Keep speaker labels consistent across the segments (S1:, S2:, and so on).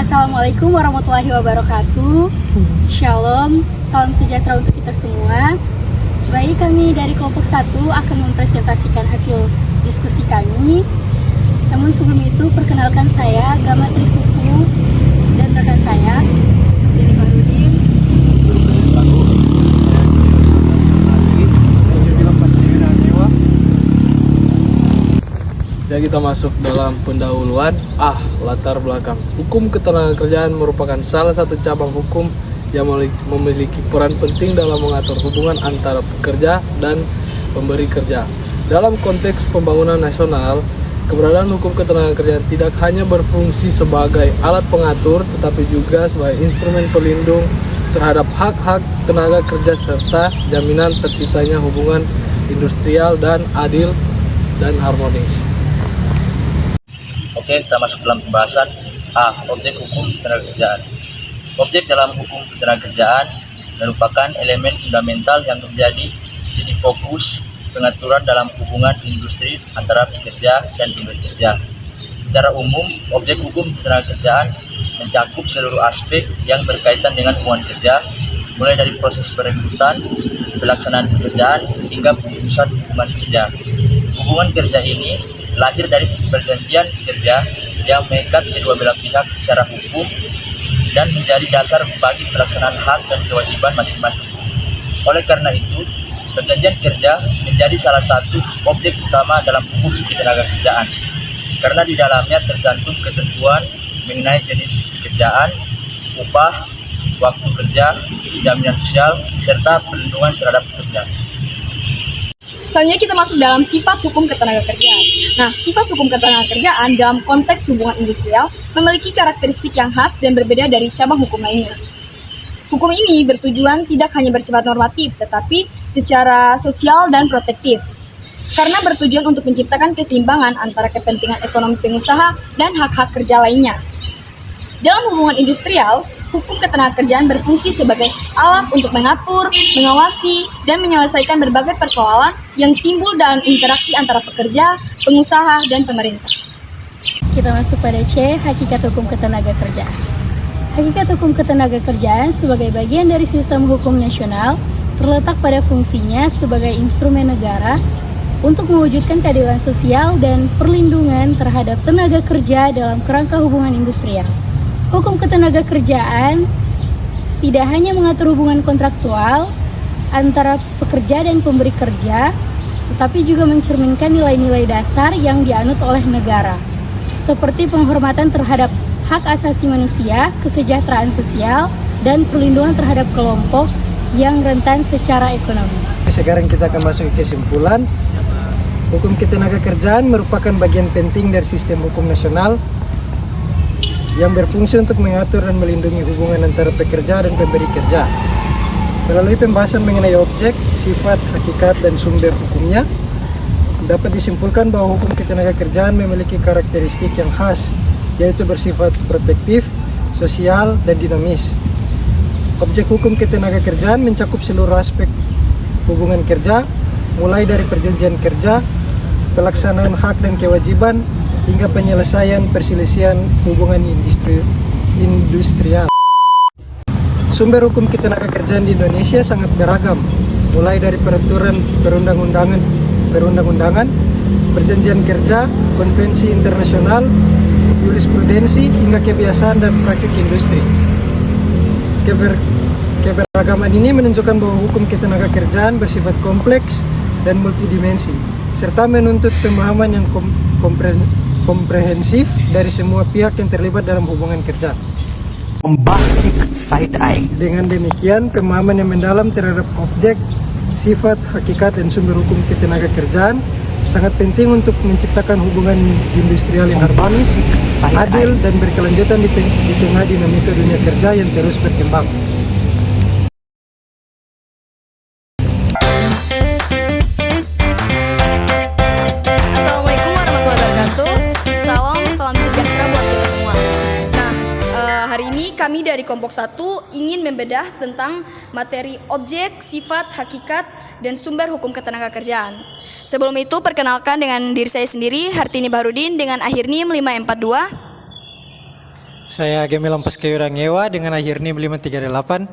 S1: Assalamualaikum warahmatullahi wabarakatuh. Shalom, salam sejahtera untuk kita semua. Baik, kami dari kelompok 1 akan mempresentasikan hasil diskusi kami. Namun sebelum itu, perkenalkan saya Gama Trisuku dan rekan saya Dini Barudin.
S2: Ya, kita masuk dalam pendahuluan. Latar belakang. Hukum ketenagakerjaan merupakan salah satu cabang hukum yang memiliki peran penting dalam mengatur hubungan antara pekerja dan pemberi kerja. Dalam konteks pembangunan nasional, keberadaan hukum ketenagakerjaan tidak hanya berfungsi sebagai alat pengatur, tetapi juga sebagai instrumen pelindung terhadap hak-hak tenaga kerja serta jaminan terciptanya hubungan industrial dan adil dan harmonis.
S3: Oke, kita masuk dalam pembahasan objek hukum ketenagakerjaan. Objek dalam hukum ketenagakerjaan merupakan elemen fundamental yang menjadi titik fokus pengaturan dalam hubungan industri antara pekerja dan pemberi kerja. Secara umum, objek hukum ketenagakerjaan mencakup seluruh aspek yang berkaitan dengan hubungan kerja, mulai dari proses perekrutan, pelaksanaan pekerjaan, hingga pemutusan hubungan kerja. Hubungan kerja ini lahir dari perjanjian kerja yang mengikat kedua belah pihak secara hukum dan menjadi dasar bagi pelaksanaan hak dan kewajiban masing-masing. Oleh karena itu, perjanjian kerja menjadi salah satu objek utama dalam hukum ketenagakerjaan, karena di dalamnya tercantum ketentuan mengenai jenis pekerjaan, upah, waktu kerja, jaminan sosial, serta perlindungan terhadap pekerja.
S4: Selanjutnya kita masuk dalam sifat hukum ketenagakerjaan. Nah, sifat hukum ketenagakerjaan dalam konteks hubungan industrial memiliki karakteristik yang khas dan berbeda dari cabang hukum lainnya. Hukum ini bertujuan tidak hanya bersifat normatif, tetapi secara sosial dan protektif, karena bertujuan untuk menciptakan keseimbangan antara kepentingan ekonomi pengusaha dan hak-hak kerja lainnya. Dalam hubungan industrial, hukum ketenagakerjaan berfungsi sebagai alat untuk mengatur, mengawasi, dan menyelesaikan berbagai persoalan yang timbul dalam interaksi antara pekerja, pengusaha, dan pemerintah.
S1: Kita masuk pada C, hakikat hukum ketenagakerjaan. Hakikat hukum ketenagakerjaan sebagai bagian dari sistem hukum nasional terletak pada fungsinya sebagai instrumen negara untuk mewujudkan keadilan sosial dan perlindungan terhadap tenaga kerja dalam kerangka hubungan industrial. Hukum ketenagakerjaan tidak hanya mengatur hubungan kontraktual antara pekerja dan pemberi kerja, tetapi juga mencerminkan nilai-nilai dasar yang dianut oleh negara, seperti penghormatan terhadap hak asasi manusia, kesejahteraan sosial, dan perlindungan terhadap kelompok yang rentan secara ekonomi.
S5: Sekarang kita akan masuk ke kesimpulan. Hukum ketenagakerjaan merupakan bagian penting dari sistem hukum nasional yang berfungsi untuk mengatur dan melindungi hubungan antara pekerja dan pemberi kerja. Melalui pembahasan mengenai objek, sifat, hakikat, dan sumber hukumnya, dapat disimpulkan bahwa hukum ketenagakerjaan memiliki karakteristik yang khas, yaitu bersifat protektif, sosial, dan dinamis. Objek hukum ketenagakerjaan mencakup seluruh aspek hubungan kerja, mulai dari perjanjian kerja, pelaksanaan hak dan kewajiban, hingga penyelesaian perselisihan hubungan industrial. Sumber hukum ketenagakerjaan di Indonesia sangat beragam, mulai dari peraturan perundang-undangan, perjanjian kerja, konvensi internasional, jurisprudensi, hingga kebiasaan dan praktik industri. Keberagaman ini menunjukkan bahwa hukum ketenagakerjaan bersifat kompleks dan multidimensi, serta menuntut pemahaman yang komprehensif dari semua pihak yang terlibat dalam hubungan kerja.
S6: Bombastic side eye.
S5: Dengan demikian, pemahaman yang mendalam terhadap objek, sifat, hakikat, dan sumber hukum ketenagakerjaan sangat penting untuk menciptakan hubungan industrial yang harmonis, adil, dan berkelanjutan di tengah dinamika dunia kerja yang terus berkembang.
S4: Salam sejahtera buat kita semua. Nah, hari ini kami dari kelompok 1 ingin membedah tentang materi objek, sifat, hakikat, dan sumber hukum ketenagakerjaan. Sebelum itu, perkenalkan dengan diri saya sendiri, Hartini Bahrudin dengan akhir NIM 542.
S5: Saya Gemilang Paskayura Ngewa dengan akhir NIM 538.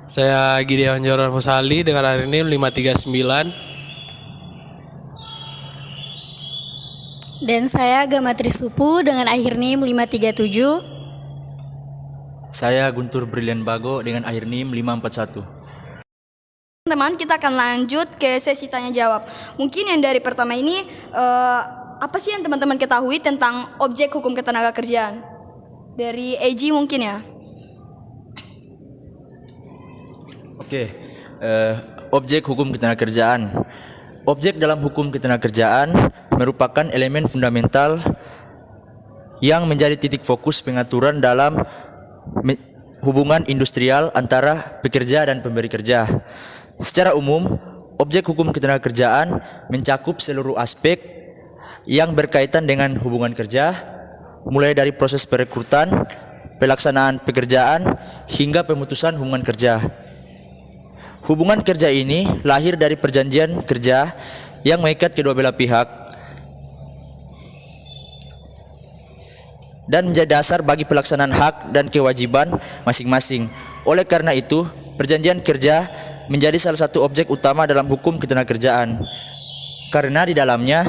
S2: Saya Gideon Joran Musali dengan hari ini 539.
S1: Dan saya Gamatri Supu dengan akhir NIM 537.
S3: Saya Guntur Brilian Bago dengan akhir NIM 541.
S4: Teman-teman, kita akan lanjut ke sesi tanya jawab. Mungkin yang dari pertama ini apa sih yang teman-teman ketahui tentang objek hukum ketenagakerjaan? Dari Eji mungkin ya.
S3: Oke, objek hukum ketenagakerjaan. Objek dalam hukum ketenagakerjaan merupakan elemen fundamental yang menjadi titik fokus pengaturan dalam hubungan industrial antara pekerja dan pemberi kerja. Secara umum, objek hukum ketenagakerjaan mencakup seluruh aspek yang berkaitan dengan hubungan kerja, mulai dari proses perekrutan, pelaksanaan pekerjaan, hingga pemutusan hubungan kerja. Hubungan kerja ini lahir dari perjanjian kerja yang mengikat kedua belah pihak dan menjadi dasar bagi pelaksanaan hak dan kewajiban masing-masing. Oleh karena itu, perjanjian kerja menjadi salah satu objek utama dalam hukum ketenagakerjaan, karena di dalamnya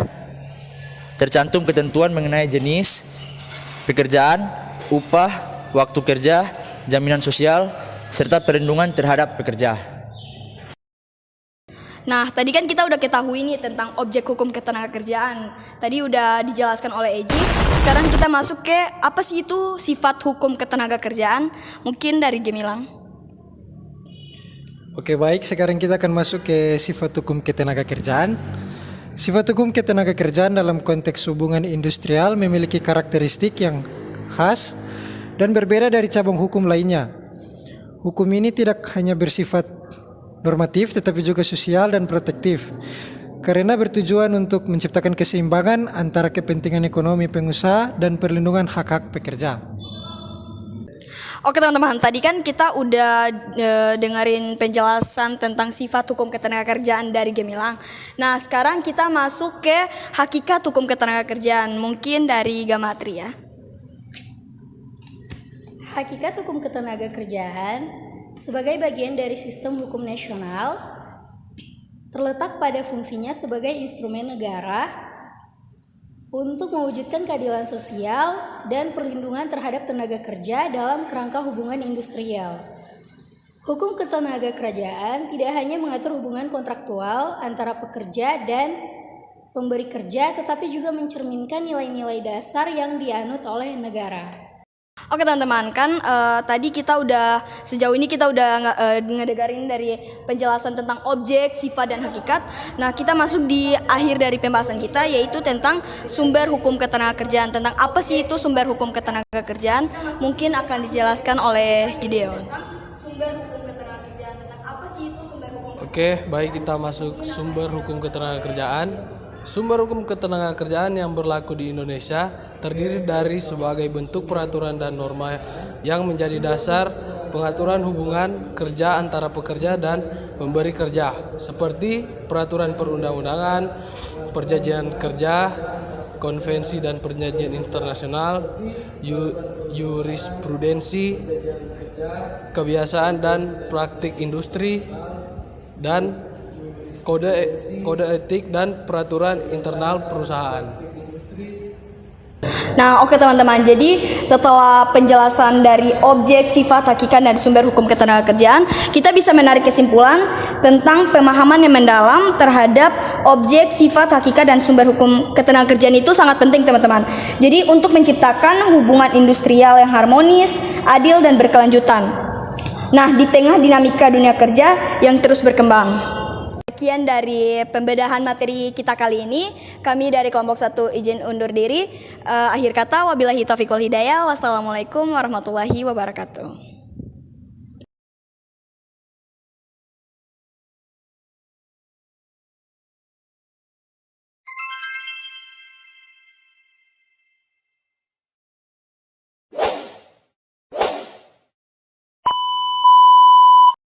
S3: tercantum ketentuan mengenai jenis pekerjaan, upah, waktu kerja, jaminan sosial, serta perlindungan terhadap pekerja.
S4: Nah, tadi kan kita udah ketahui nih tentang objek hukum ketenagakerjaan. Tadi udah dijelaskan oleh Eji. Sekarang kita masuk ke apa sih itu sifat hukum ketenagakerjaan? Mungkin dari Gemilang.
S5: Oke, baik, sekarang kita akan masuk ke sifat hukum ketenagakerjaan. Sifat hukum ketenagakerjaan dalam konteks hubungan industrial memiliki karakteristik yang khas dan berbeda dari cabang hukum lainnya. Hukum ini tidak hanya bersifat normatif tetapi juga sosial dan protektif, karena bertujuan untuk menciptakan keseimbangan antara kepentingan ekonomi pengusaha dan perlindungan hak-hak pekerja.
S4: Oke teman-teman, tadi kan kita udah dengerin penjelasan tentang sifat hukum ketenagakerjaan dari Gemilang. Nah, sekarang kita masuk ke hakikat hukum ketenagakerjaan, mungkin dari Gamatri ya.
S1: Hakikat hukum ketenagakerjaan sebagai bagian dari sistem hukum nasional terletak pada fungsinya sebagai instrumen negara untuk mewujudkan keadilan sosial dan perlindungan terhadap tenaga kerja dalam kerangka hubungan industrial. Hukum ketenagakerjaan tidak hanya mengatur hubungan kontraktual antara pekerja dan pemberi kerja, tetapi juga mencerminkan nilai-nilai dasar yang dianut oleh negara.
S4: Oke teman-teman, kan tadi kita udah sejauh ini kita udah ngedengerin dari penjelasan tentang objek, sifat dan hakikat. Nah, kita masuk di akhir dari pembahasan kita, yaitu tentang sumber hukum ketenagakerjaan. Tentang apa sih itu sumber hukum ketenagakerjaan? Mungkin akan dijelaskan oleh Gideon. Sumber hukum ketenagakerjaan, tentang apa sih itu sumber hukum?
S2: Oke, baik, kita masuk sumber hukum ketenagakerjaan. Sumber hukum ketenagakerjaan yang berlaku di Indonesia terdiri dari sebagai bentuk peraturan dan norma yang menjadi dasar pengaturan hubungan kerja antara pekerja dan pemberi kerja, seperti peraturan perundang-undangan, perjanjian kerja, konvensi dan perjanjian internasional, jurisprudensi, kebiasaan dan praktik industri, dan kode etik dan peraturan internal perusahaan.
S4: Nah, oke teman-teman. Jadi setelah penjelasan dari objek, sifat, hakikat dan sumber hukum ketenagakerjaan, kita bisa menarik kesimpulan tentang pemahaman yang mendalam terhadap objek, sifat, hakikat dan sumber hukum ketenagakerjaan itu sangat penting, teman-teman. Jadi untuk menciptakan hubungan industrial yang harmonis, adil dan berkelanjutan. Nah, di tengah dinamika dunia kerja yang terus berkembang. Sekian dari pembedahan materi kita kali ini. Kami dari kelompok 1 izin undur diri. Akhir kata, wabillahi taufiq wal hidayah. Wassalamualaikum warahmatullahi wabarakatuh.